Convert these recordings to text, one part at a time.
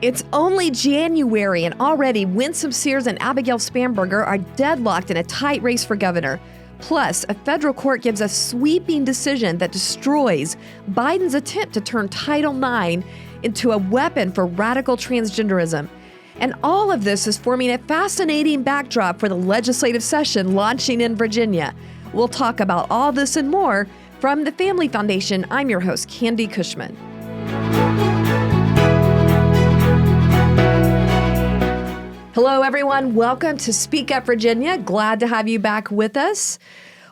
It's only January, and already Winsome Sears and Abigail Spanberger are deadlocked in a tight race for governor. Plus, a federal court gives a sweeping decision that destroys Biden's attempt to turn Title IX into a weapon for radical transgenderism. And all of this is forming a fascinating backdrop for the legislative session launching in Virginia. We'll talk about all this and more from the Family Foundation. I'm your host, Candy Cushman. Hello, everyone. Welcome to Speak Up Virginia. Glad to have you back with us.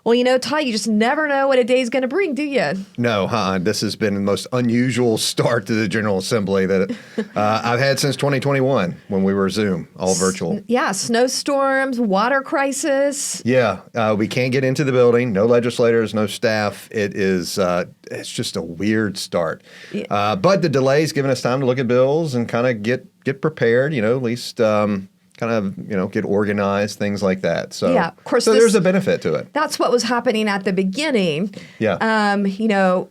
Well, you know, Todd, you just never know what a day is going to bring, do you? No, this has been the most unusual start to the General Assembly that I've had since 2021 when we were Zoom, all virtual. Yeah, snowstorms, water crisis. Yeah, we can't get into the building. No legislators, no staff. It's just a weird start. Yeah. But the delay's given us time to look at bills and kind of get prepared, at least get organized, things like that. So, yeah, of course, there's a benefit to it. That's what was happening at the beginning. Yeah.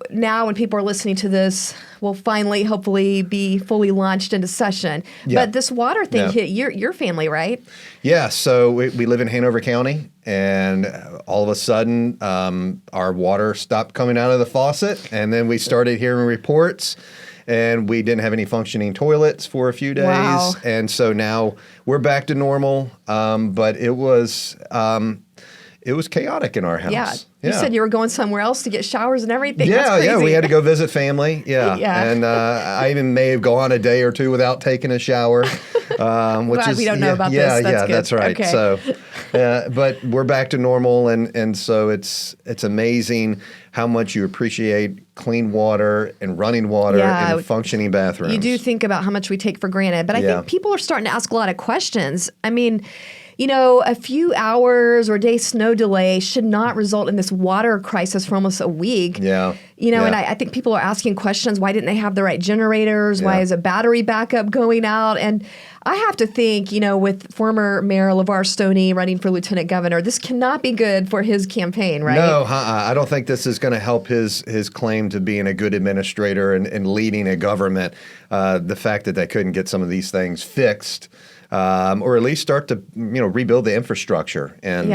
Now when people are listening to this, we'll finally, hopefully, be fully launched into session. Yeah. But this water thing hit your family, right? Yeah. So we live in Hanover County, and all of a sudden, our water stopped coming out of the faucet, and then we started hearing reports. And we didn't have any functioning toilets for a few days. Wow. And so now we're back to normal. But it was chaotic in our house. Yeah. You said you were going somewhere else to get showers and everything. Yeah, That's crazy. we had to go visit family. Yeah. And I even may have gone a day or two without taking a shower. Glad we don't know about this. That's good. That's right. Okay. So, but we're back to normal, and so it's amazing how much you appreciate clean water and running water and functioning bathrooms. You do think about how much we take for granted, but I think people are starting to ask a lot of questions. I mean, a few hours or day snow delay should not result in this water crisis for almost a week. Yeah. And I think people are asking questions. Why didn't they have the right generators? Why is a battery backup going out? And I have to think, with former Mayor LeVar Stoney running for lieutenant governor, this cannot be good for his campaign, right? No, I don't think this is going to help his claim to being a good administrator and leading a government. The fact that they couldn't get some of these things fixed. Or at least start to, rebuild the infrastructure. And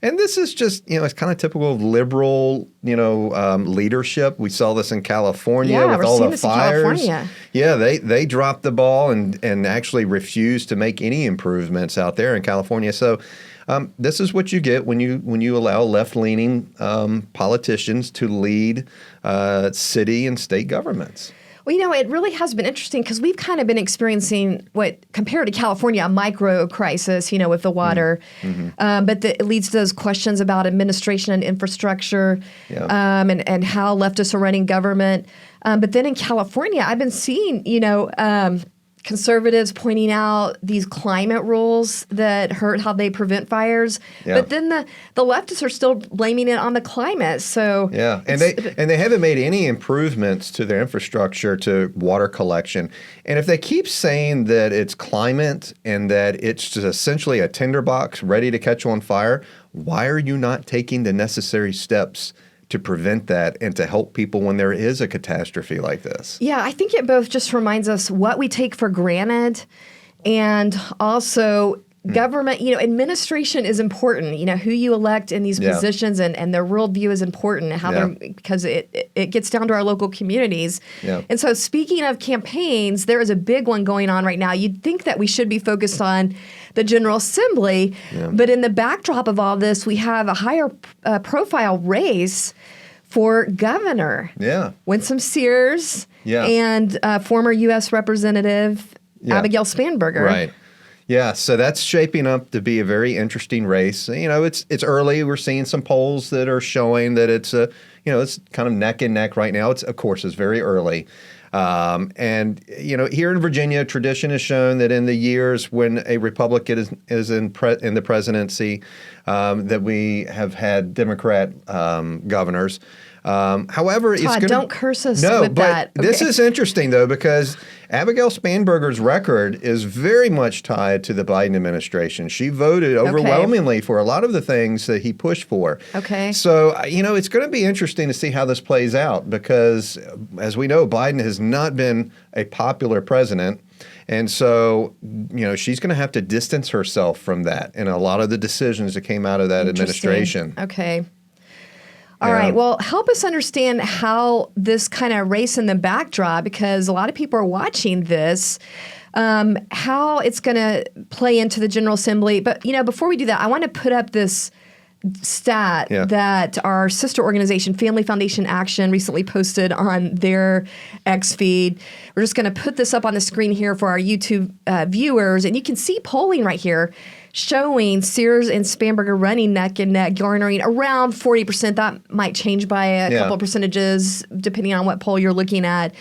this is just, it's kind of typical of liberal, leadership. We saw this in California with all the fires. Yeah, they dropped the ball and actually refused to make any improvements out there in California. So this is what you get when you allow left-leaning politicians to lead city and state governments. Well, it really has been interesting because we've kind of been experiencing what, compared to California, a micro crisis, with the water. Mm-hmm. But it leads to those questions about administration and infrastructure and how leftists are running government. But then in California, I've been seeing, conservatives pointing out these climate rules that hurt how they prevent fires. Yeah. But then the leftists are still blaming it on the climate. So and they haven't made any improvements to their infrastructure to water collection. And if they keep saying that it's climate and that it's just essentially a tinderbox ready to catch on fire, why are you not taking the necessary steps to prevent that and to help people when there is a catastrophe like this? Yeah, I think it both just reminds us what we take for granted and also government, administration is important. Who you elect in these positions and their worldview is important, because it gets down to our local communities. Yeah. And so speaking of campaigns, there is a big one going on right now. You'd think that we should be focused on the General Assembly, but in the backdrop of all this, we have a higher profile race for governor. Yeah. Winsome Sears and former U.S. Representative Abigail Spanberger. Right. Yeah, so that's shaping up to be a very interesting race. It's early. We're seeing some polls that are showing that it's it's kind of neck and neck right now. It's very early. Here in Virginia, tradition has shown that in the years when a Republican is in the presidency, that we have had Democrat governors. However, Todd, don't curse us with that. No, but this is interesting, though, because Abigail Spanberger's record is very much tied to the Biden administration. She voted overwhelmingly for a lot of the things that he pushed for. Okay. So, it's going to be interesting to see how this plays out because, as we know, Biden has not been a popular president. And so, she's going to have to distance herself from that and a lot of the decisions that came out of that administration. Okay. All right. Well, help us understand how this kind of race in the backdrop, because a lot of people are watching this, how it's going to play into the General Assembly. But, before we do that, I want to put up this stat that our sister organization, Family Foundation Action, recently posted on their X feed. We're just going to put this up on the screen here for our YouTube viewers, and you can see polling right here showing Sears and Spanberger running neck and neck, garnering around 40%. That might change by a couple percentages depending on what poll you're looking at.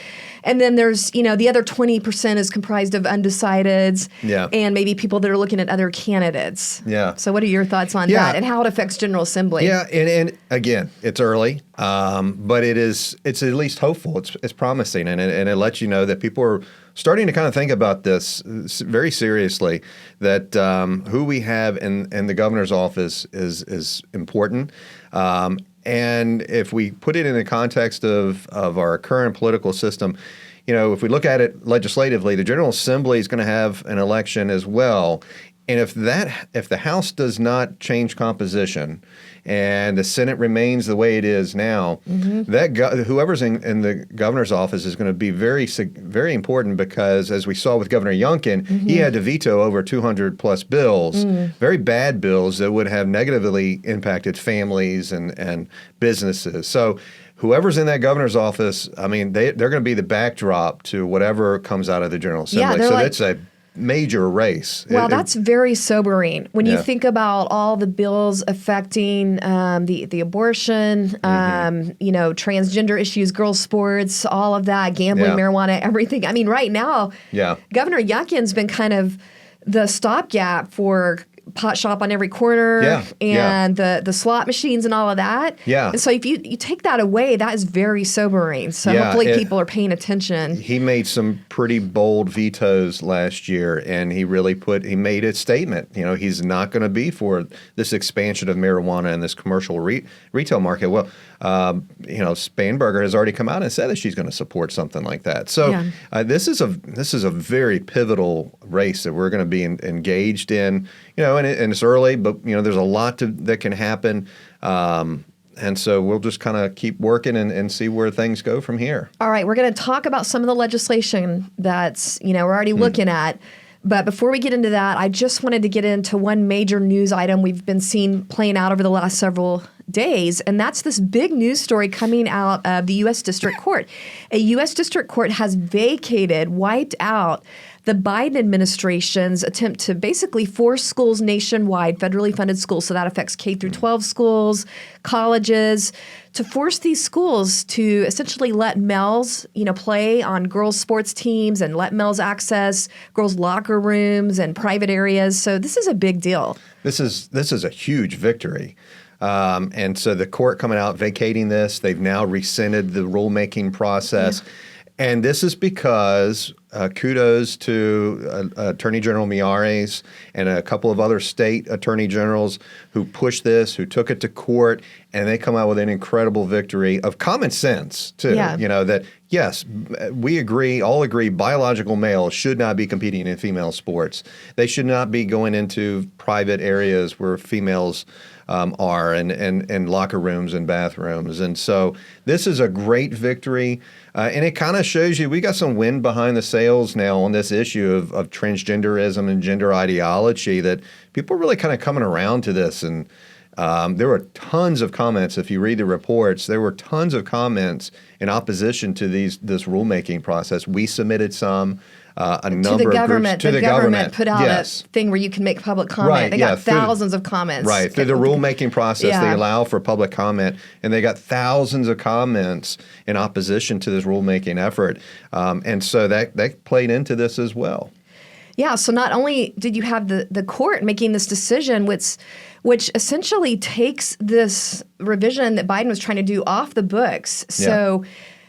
And then there's, the other 20% is comprised of undecideds and maybe people that are looking at other candidates. Yeah. So what are your thoughts on that and how it affects General Assembly? Yeah, and again, it's early, but it's at least hopeful. It's promising, and it lets you know that people are starting to kind of think about this very seriously, that who we have in the governor's office is important. And if we put it in the context of our current political system, if we look at it legislatively, the General Assembly is going to have an election as well. And if the House does not change composition and the Senate remains the way it is now, whoever's in the governor's office is going to be very, very important, because as we saw with Governor Youngkin, he had to veto over 200 plus bills, very bad bills that would have negatively impacted families and businesses. So whoever's in that governor's office, I mean, they're going to be the backdrop to whatever comes out of the General Assembly. So it's a major race. Well, that's very sobering when you think about all the bills affecting the abortion, transgender issues, girls' sports, all of that, gambling, marijuana, everything. I mean, right now, Governor Youngkin's been kind of the stopgap for pot shop on every corner and the slot machines and all of that. Yeah. And so if you take that away, that is very sobering. So hopefully people are paying attention. He made some pretty bold vetoes last year, and he made a statement. He's not going to be for this expansion of marijuana in this commercial retail market. Well, Spanberger has already come out and said that she's going to support something like that. So this is a very pivotal race that we're going to be engaged in. And it's early, but there's a lot that can happen. And so we'll just kind of keep working and see where things go from here. All right, we're going to talk about some of the legislation that's we're already looking at. But before we get into that, I just wanted to get into one major news item we've been seeing playing out over the last several days, and that's this big news story coming out of the U.S. District Court. A U.S. District Court has wiped out the Biden administration's attempt to basically force schools nationwide, federally funded schools, so that affects K through 12 schools, colleges, to force these schools to essentially let males, play on girls' sports teams and let males access girls' locker rooms and private areas. So this is a big deal. This is a huge victory. And so the court coming out vacating this, they've now rescinded the rulemaking process. Yeah. And this is because kudos to Attorney General Miyares and a couple of other state attorney generals who pushed this, who took it to court, and they come out with an incredible victory of common sense, too. Yeah. That, yes, all agree biological males should not be competing in female sports. They should not be going into private areas where females are and locker rooms and bathrooms. And so this is a great victory. And it kind of shows you we got some wind behind the sails now on this issue of transgenderism and gender ideology, that people are really kind of coming around to this. And there were tons of comments. If you read the reports, there were tons of comments in opposition to this rulemaking process. We submitted some. A number of groups to the government put out a thing where you can make public comment. Right, they got thousands of comments. Right. Through the rulemaking process, they allow for public comment, and they got thousands of comments in opposition to this rulemaking effort. And so that played into this as well. Yeah, so not only did you have the court making this decision, which essentially takes this revision that Biden was trying to do off the books. So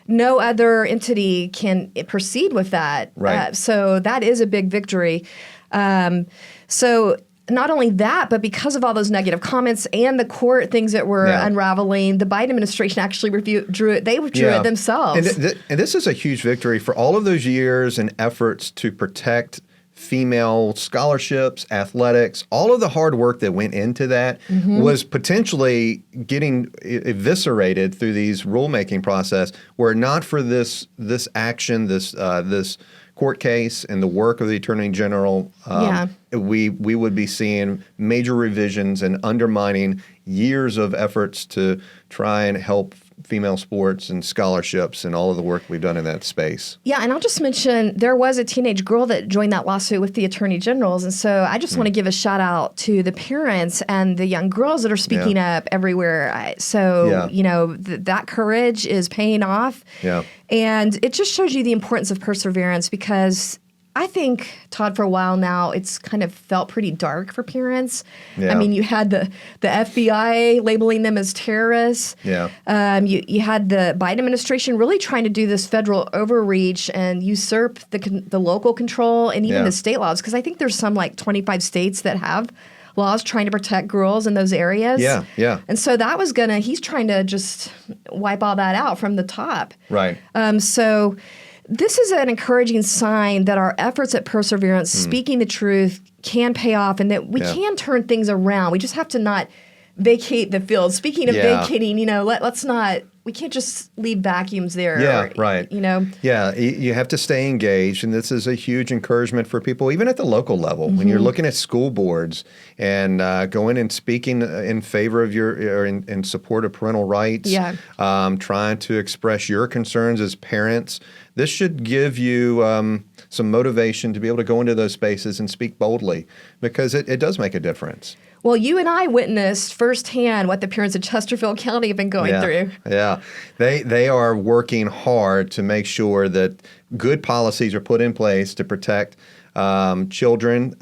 no other entity can proceed with that. Right. So that is a big victory. So not only that, but because of all those negative comments and the court things that were unraveling, the Biden administration actually withdrew it. They withdrew it themselves. And this is a huge victory for all of those years and efforts to protect female scholarships, athletics. All of the hard work that went into that was potentially getting eviscerated through these rulemaking process. Were it not for this action, this court case and the work of the Attorney General, we would be seeing major revisions and undermining years of efforts to try and help female sports and scholarships and all of the work we've done in that space. Yeah, and I'll just mention there was a teenage girl that joined that lawsuit with the attorney generals. And so I just want to give a shout out to the parents and the young girls that are speaking up everywhere. That courage is paying off. Yeah. And it just shows you the importance of perseverance, because I think, Todd, for a while now, it's kind of felt pretty dark for parents. Yeah. I mean, you had the FBI labeling them as terrorists. Yeah. You had the Biden administration really trying to do this federal overreach and usurp the local control and even the state laws, because I think there's some like 25 states that have laws trying to protect girls in those areas. Yeah, yeah. And so that was he's trying to just wipe all that out from the top. Right. So this is an encouraging sign that our efforts at perseverance, speaking the truth, can pay off, and that we can turn things around. We just have to not vacate the field. Speaking of vacating, we can't just leave vacuums there. Yeah, right. Yeah, you have to stay engaged, and this is a huge encouragement for people, even at the local level. When you're looking at school boards and going and speaking in favor of in support of parental rights, trying to express your concerns as parents, this should give you some motivation to be able to go into those spaces and speak boldly, because it does make a difference. Well, you and I witnessed firsthand what the parents of Chesterfield County have been going through. Yeah, they are working hard to make sure that good policies are put in place to protect children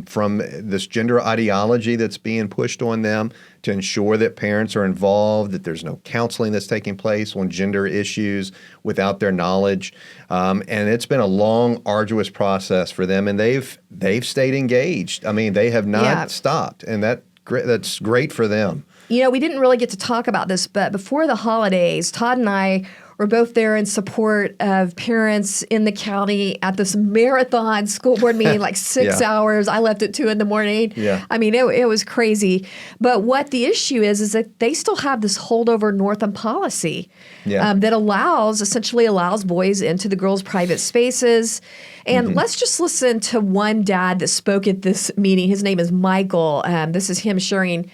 from this gender ideology that's being pushed on them, to ensure that parents are involved, that there's no counseling that's taking place on gender issues without their knowledge. And it's been a long, arduous process for them, and they've stayed engaged. I mean, they have not stopped, and that's great for them. We didn't really get to talk about this, but before the holidays, Todd and I were both there in support of parents in the county at this marathon school board meeting, like 6 hours. I left at 2 a.m. Yeah. I mean, it was crazy. But what the issue is that they still have this holdover Northam policy that essentially allows boys into the girls' private spaces. And let's just listen to one dad that spoke at this meeting. His name is Michael. This is him sharing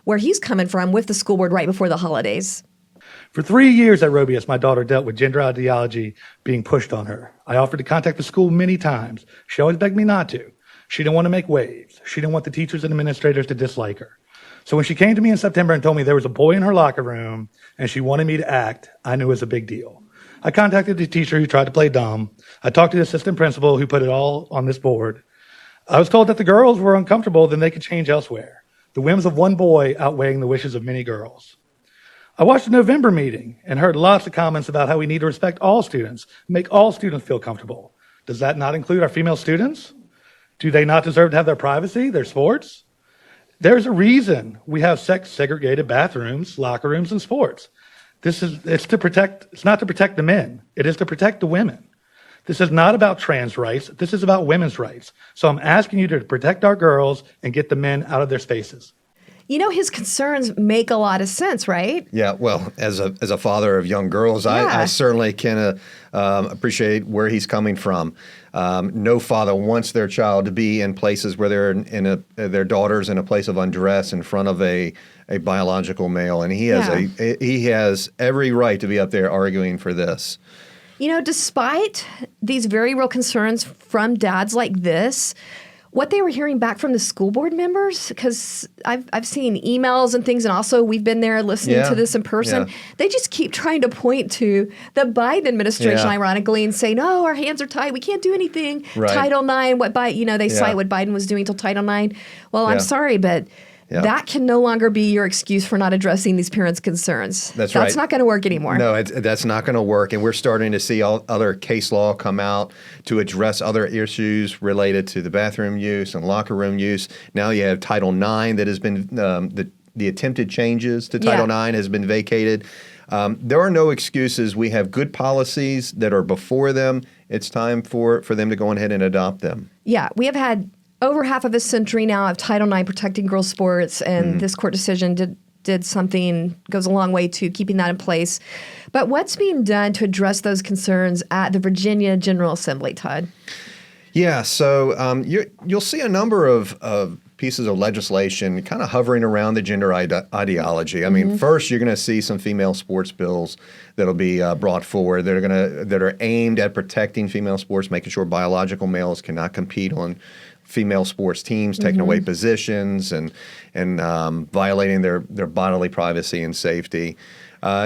where he's coming from with the school board right before the holidays. For 3 years at Robius, my daughter dealt with gender ideology being pushed on her. I offered to contact the school many times. She always begged me not to. She didn't want to make waves. She didn't want the teachers and administrators to dislike her. So when she came to me in September and told me there was a boy in her locker room and she wanted me to act, I knew it was a big deal. I contacted the teacher who tried to play dumb. I talked to the assistant principal who put it all on this board. I was told that the girls were uncomfortable, then they could change elsewhere. The whims of one boy outweighing the wishes of many girls. I watched the November meeting and heard lots of comments about how we need to respect all students, make all students feel comfortable. Does that not include our female students? Do they not deserve to have their privacy, their sports? There's a reason we have sex-segregated bathrooms, locker rooms, and sports. It's not to protect the men. It is to protect the women. This is not about trans rights. This is about women's rights. So I'm asking you to protect our girls and get the men out of their spaces. His concerns make a lot of sense, right? Yeah, well, as a father of young girls, I certainly can appreciate where he's coming from. No father wants their child to be in places where they're their daughter's in a place of undress in front of a biological male, and he has every right to be up there arguing for this. Despite these very real concerns from dads like this, what they were hearing back from the school board members, because I've seen emails and things, and also we've been there listening to this in person, they just keep trying to point to the Biden administration, ironically, and say, no, our hands are tied. We can't do anything. Right. Title IX, they cite what Biden was doing till Title IX. Well, I'm sorry, but that can no longer be your excuse for not addressing these parents' concerns. That's right. That's not going to work anymore. No, that's not going to work. And we're starting to see other case law come out to address other issues related to the bathroom use and locker room use. Now you have Title IX that has been, the attempted changes to Title IX has been vacated. There are no excuses. We have good policies that are before them. It's time for them to go ahead and adopt them. Yeah, we have had over half of a century now of Title IX protecting girls' sports, and this court decision did something, goes a long way to keeping that in place. But what's being done to address those concerns at the Virginia General Assembly, Todd? Yeah, so you'll see a number of pieces of legislation kind of hovering around the gender ideology. I mean, first you're going to see some female sports bills that'll be brought forward that are aimed at protecting female sports, making sure biological males cannot compete on female sports teams, taking away positions and violating their bodily privacy and safety.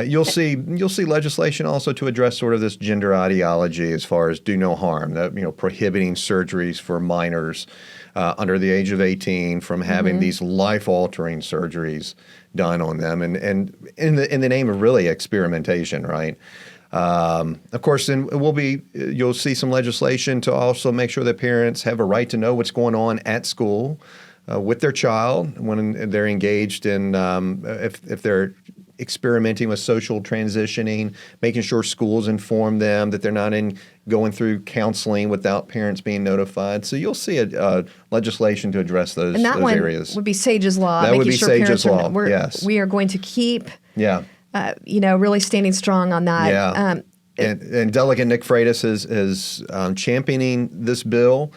You'll see legislation also to address sort of this gender ideology as far as do no harm, prohibiting surgeries for minors under the age of 18 from having these life-altering surgeries done on them, and in the name of really experimentation, right? Of course, then you'll see some legislation to also make sure that parents have a right to know what's going on at school with their child when they're engaged in, if they're experimenting with social transitioning, making sure schools inform them that they're not going through counseling without parents being notified. So you'll see a legislation to address those areas. And that one would be Sage's Law. That would be Sage's Law, yes. We are going to keep really standing strong on that. Yeah. And Delegate Nick Freitas is championing this bill.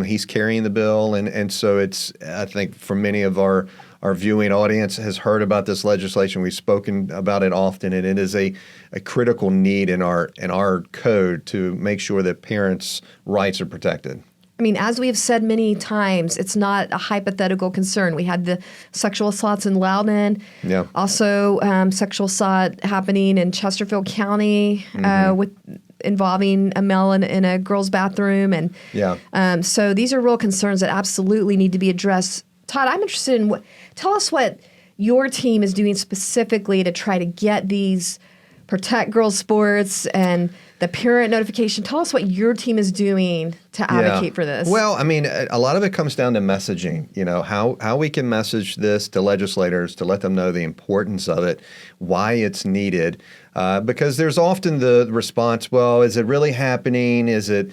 He's carrying the bill, and so it's, I think, for many of our viewing audience has heard about this legislation. We've spoken about it often, and it is a critical need in our code to make sure that parents' rights are protected. I mean, as we have said many times, it's not a hypothetical concern. We had the sexual assaults in Loudon. Yeah. Also, sexual assault happening in Chesterfield County involving a male in a girl's bathroom. And so these are real concerns that absolutely need to be addressed. Todd, I'm interested in tell us what your team is doing specifically to try to get these protect girls' sports and the parent notification. Tell us what your team is doing to advocate for this. Well, I mean, a lot of it comes down to messaging, how we can message this to legislators to let them know the importance of it, why it's needed. Because there's often the response, well, is it really happening? Is it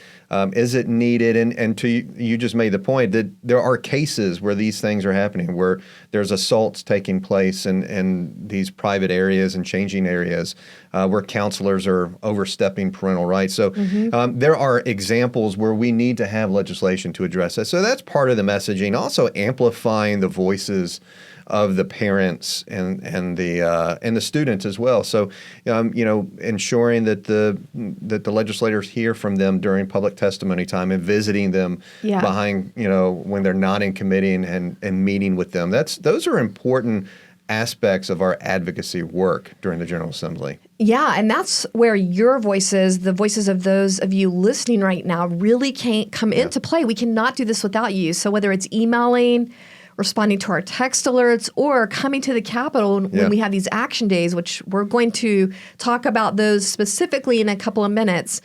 needed? And you just made the point that there are cases where these things are happening, where there's assaults taking place in these private areas and changing areas, where counselors are overstepping parental rights. So there are examples where we need to have legislation to address that. So that's part of the messaging. Also amplifying the voices of the parents and the students as well. So, ensuring that the legislators hear from them during public testimony time and visiting them behind, when they're not in committee and meeting with them. Those are important aspects of our advocacy work during the General Assembly. Yeah, and that's where your voices, the voices of those of you listening right now, really can't come into play. We cannot do this without you. So whether it's emailing, responding to our text alerts, or coming to the Capitol when we have these action days, which we're going to talk about those specifically in a couple of minutes.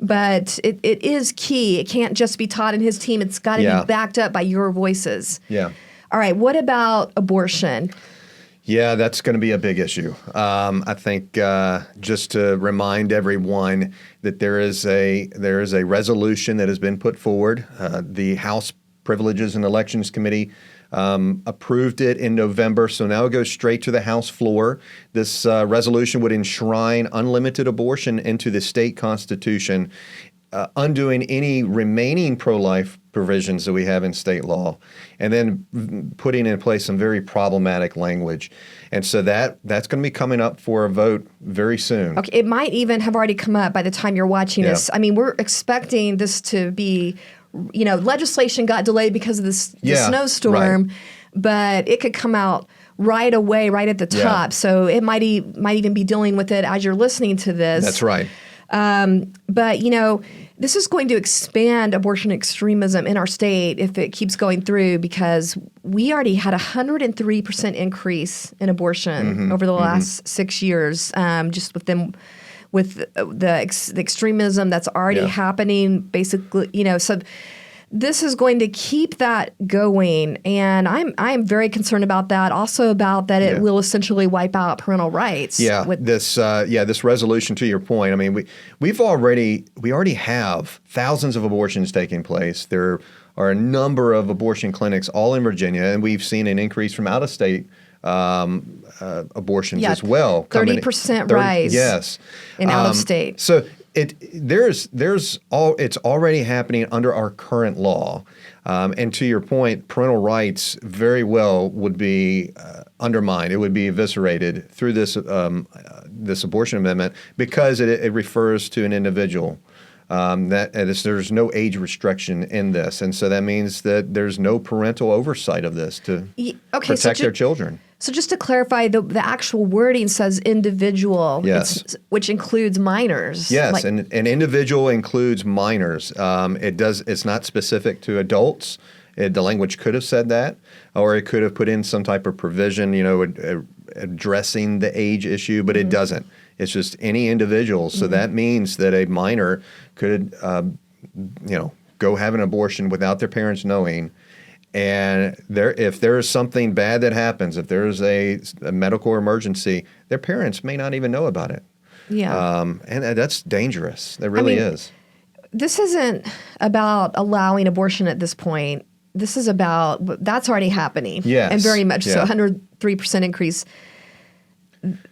But it is key. It can't just be Todd and his team. It's got to be backed up by your voices. Yeah. All right, what about abortion? Yeah, that's going to be a big issue. I think just to remind everyone that there is a resolution that has been put forward. The House Privileges and Elections Committee approved it in November, so now it goes straight to the House floor. This resolution would enshrine unlimited abortion into the state constitution, undoing any remaining pro-life provisions that we have in state law, and then putting in place some very problematic language. And so that's going to be coming up for a vote very soon. Okay, it might even have already come up by the time you're watching this. I mean, we're expecting this to be, legislation got delayed because of the snowstorm, but it could come out right away, right at the top. So it might even be dealing with it as you're listening to this. That's right. But, this is going to expand abortion extremism in our state if it keeps going through, because we already had a 103% increase in abortion over the last 6 years, just with the extremism that's already happening, basically, so this is going to keep that going, and I'm very concerned about that. Also about that it will essentially wipe out parental rights. This resolution, to your point. I mean, we already have thousands of abortions taking place. There are a number of abortion clinics all in Virginia, and we've seen an increase from out of state abortions as well. 30% rise. Yes, in out of state. So. It's already happening under our current law, and to your point, parental rights very well would be undermined. It would be eviscerated through this abortion amendment because it refers to an individual. There's no age restriction in this, and so that means that there's no parental oversight of this to protect their children. So just to clarify, the actual wording says individual, which includes minors. Yes, and an individual includes minors. It's not specific to adults. The language could have said that, or it could have put in some type of provision, addressing the age issue, but it doesn't. It's just any individual. So that means that a minor could, go have an abortion without their parents knowing. And if there is something bad that happens, if there's a medical emergency, their parents may not even know about it. Yeah. And that's dangerous. That really is. This isn't about allowing abortion at this point. This is about, that's already happening. Yes. And very much so, 103% increase.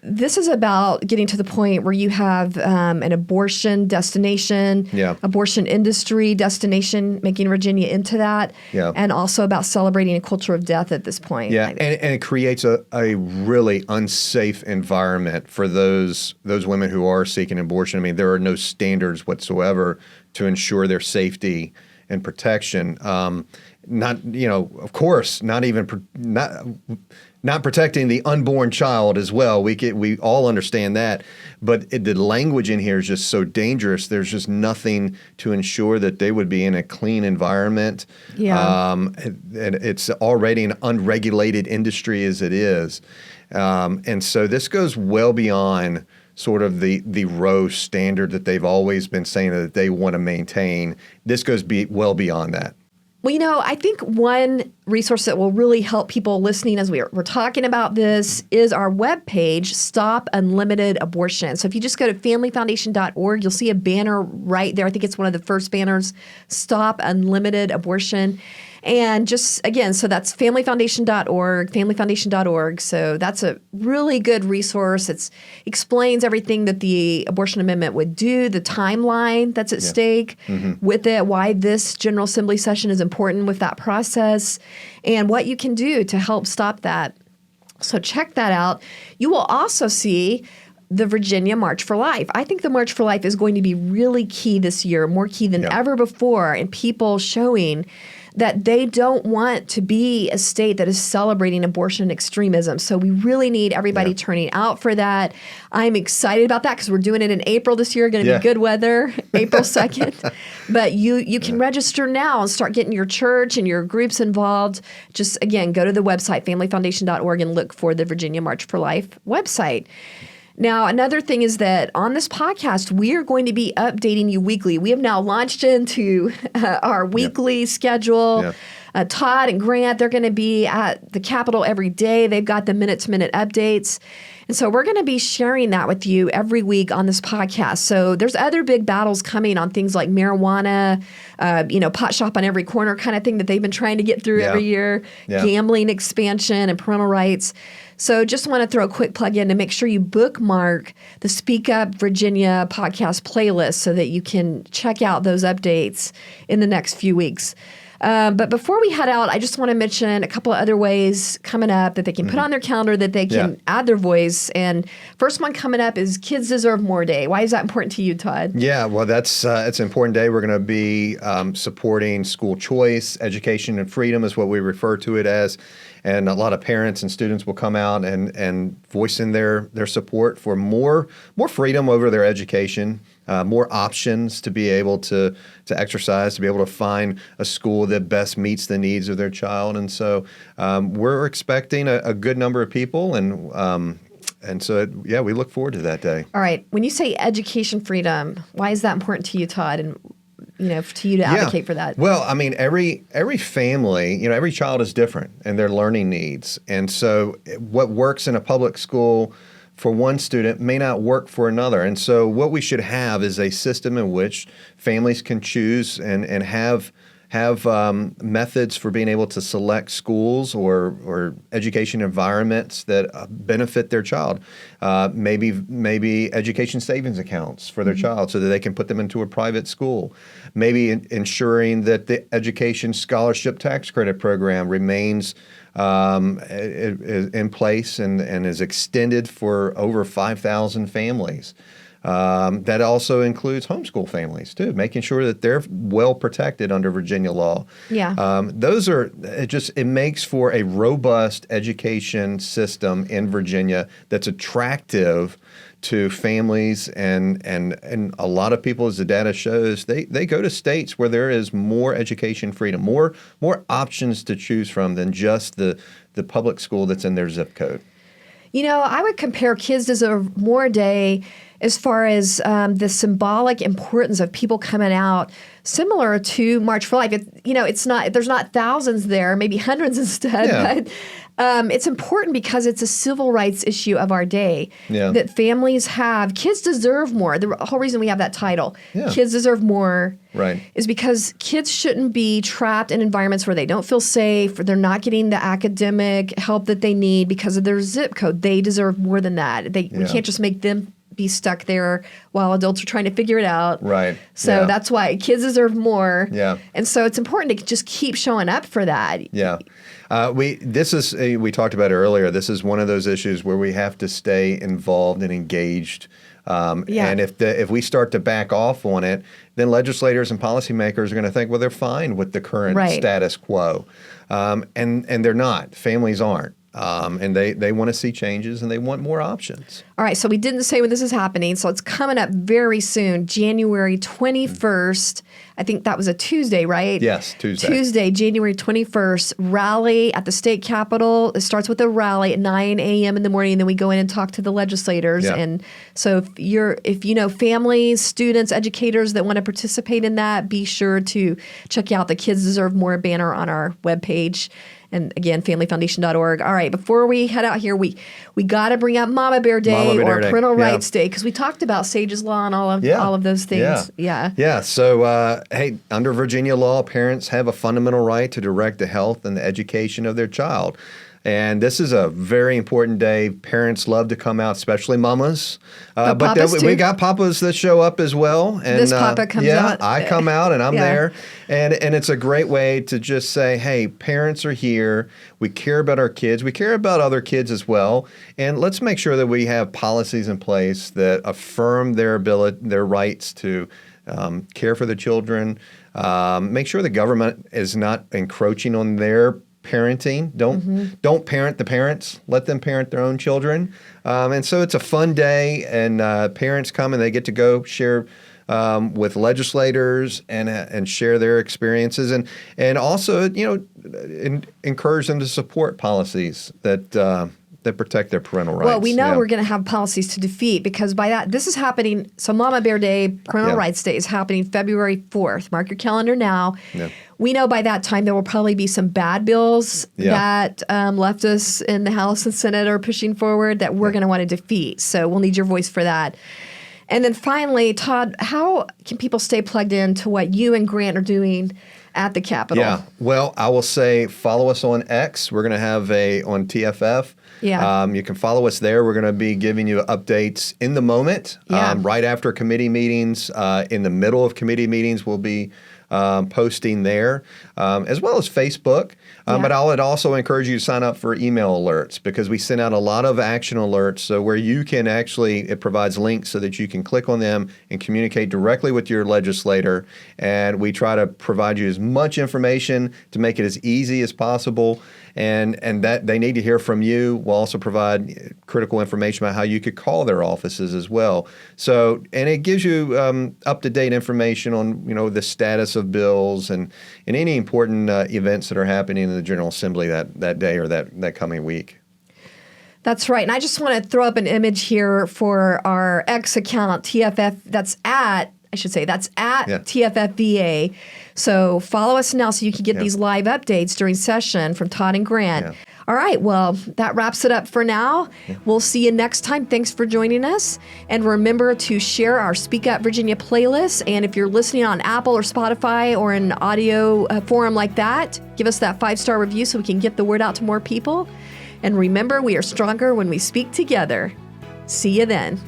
This is about getting to the point where you have an abortion destination, abortion industry destination, making Virginia into that, and also about celebrating a culture of death at this point. Yeah, and it creates a really unsafe environment for those women who are seeking abortion. I mean, there are no standards whatsoever to ensure their safety and protection. Of course, not protecting the unborn child as well. We all understand that, but the language in here is just so dangerous. There's just nothing to ensure that they would be in a clean environment. Yeah. And it's already an unregulated industry as it is. And so this goes well beyond sort of the Roe standard that they've always been saying that they want to maintain. This goes well beyond that. Well, I think one resource that will really help people listening as we're talking about this is our webpage, Stop Unlimited Abortion. So if you just go to familyfoundation.org, you'll see a banner right there. I think it's one of the first banners, Stop Unlimited Abortion. And just, again, so that's familyfoundation.org. So that's a really good resource. It explains everything that the abortion amendment would do, the timeline that's at stake with it, why this General Assembly session is important with that process, and what you can do to help stop that. So check that out. You will also see the Virginia March for Life. I think the March for Life is going to be really key this year, more key than ever before, and people showing that they don't want to be a state that is celebrating abortion extremism. So we really need everybody turning out for that. I'm excited about that because we're doing it in April this year. Going to be good weather, April 2nd. But you can register now and start getting your church and your groups involved. Just, again, go to the website, familyfoundation.org, and look for the Virginia March for Life website. Now, another thing is that on this podcast, we are going to be updating you weekly. We have now launched into our weekly schedule. Todd and Grant, they're going to be at the Capitol every day. They've got the minute-to-minute updates. And so we're going to be sharing that with you every week on this podcast. So there's other big battles coming on things like marijuana, pot shop on every corner kind of thing that they've been trying to get through every year, gambling expansion and parental rights. So just want to throw a quick plug in to make sure you bookmark the Speak Up Virginia podcast playlist so that you can check out those updates in the next few weeks. But before we head out, I just want to mention a couple of other ways coming up that they can put on their calendar that they can add their voice. And first one coming up is Kids Deserve More Day. Why is that important to you, Todd? Yeah, well, it's an important day. We're going to be supporting school choice, education and freedom is what we refer to it as. And a lot of parents and students will come out and voice in their support for more freedom over their education more options to be able to exercise, to be able to find a school that best meets the needs of their child. And so we're expecting a good number of people, and so, we look forward to that day. All right. When you say education freedom, why is that important to you, Todd? And to you to advocate for that? Well, I mean, every family, every child is different in their learning needs. And so what works in a public school for one student may not work for another. And so what we should have is a system in which families can choose and have methods for being able to select schools or education environments that benefit their child. Maybe education savings accounts for their child so that they can put them into a private school. Maybe ensuring that the education scholarship tax credit program remains in place and is extended for over 5,000 families. That also includes homeschool families too, making sure that they're well protected under Virginia law. Yeah. It makes for a robust education system in Virginia that's attractive to families and a lot of people, as the data shows, they go to states where there is more education freedom, more options to choose from than just the public school that's in their zip code. I would compare Kids Deserve More Day as far as the symbolic importance of people coming out, similar to March for Life. There's not thousands there, maybe hundreds instead, but it's important because it's a civil rights issue of our day that families have. Kids deserve more. The whole reason we have that title, Kids Deserve More, is because kids shouldn't be trapped in environments where they don't feel safe, or they're not getting the academic help that they need because of their zip code. They deserve more than that. We can't just make them be stuck there while adults are trying to figure it out. Right. So that's why kids deserve more. Yeah. And so it's important to just keep showing up for that. Yeah. We talked about it earlier. This is one of those issues where we have to stay involved and engaged. And if we start to back off on it, then legislators and policymakers are going to think, well, they're fine with the current status quo. And they're not. Families aren't. And they want to see changes and they want more options. All right, so we didn't say when this is happening, so it's coming up very soon, January 21st. I think that was a Tuesday, right? Yes, Tuesday. Tuesday, January 21st, rally at the state capitol. It starts with a rally at 9 a.m. in the morning, and then we go in and talk to the legislators. Yeah. And so if you know families, students, educators that want to participate in that, be sure to check out the Kids Deserve More banner on our webpage. And again, familyfoundation.org. All right, before we head out here, we got to bring up Mama Bear Day or Parental Rights Day, because we talked about Sage's Law and all of those things. Yeah. So, hey, under Virginia law, parents have a fundamental right to direct the health and the education of their child. And this is a very important day. Parents love to come out, especially mamas. But we got papas that show up as well. And, this papa comes out. I come out and I'm there. And it's a great way to just say, hey, parents are here. We care about our kids. We care about other kids as well. And let's make sure that we have policies in place that affirm their rights to care for the children. Make sure the government is not encroaching on their parenting. Don't parent the parents. Let them parent their own children. And so it's a fun day, and parents come and they get to go share with legislators and share their experiences, and also encourage them to support policies that protect their parental rights. Well, we know we're going to have policies to defeat, because by that, this is happening. So Mama Bear Day, Parental Rights Day is happening February 4th. Mark your calendar now. Yeah. We know by that time there will probably be some bad bills that leftists in the House and Senate are pushing forward that we're going to want to defeat. So we'll need your voice for that. And then finally, Todd, how can people stay plugged in to what you and Grant are doing at the Capitol? Yeah, well, I will say follow us on X. We're going to have on TFF. Yeah. You can follow us there. We're going to be giving you updates in the moment, right after committee meetings. In the middle of committee meetings, we'll be posting there, as well as Facebook. But I would also encourage you to sign up for email alerts, because we send out a lot of action alerts, so where you can actually, it provides links so that you can click on them and communicate directly with your legislator. And we try to provide you as much information to make it as easy as possible. And that they need to hear from you. We'll also provide critical information about how you could call their offices as well. So, and it gives you up-to-date information on, the status of bills and any important events that are happening in the General Assembly that day or that coming week. That's right. And I just want to throw up an image here for our X account, TFF, that's at TFFVA. So follow us now so you can get these live updates during session from Todd and Grant. Yeah. All right. Well, that wraps it up for now. Yeah. We'll see you next time. Thanks for joining us. And remember to share our Speak Up Virginia playlist. And if you're listening on Apple or Spotify or an audio forum like that, give us that 5-star review so we can get the word out to more people. And remember, we are stronger when we speak together. See you then.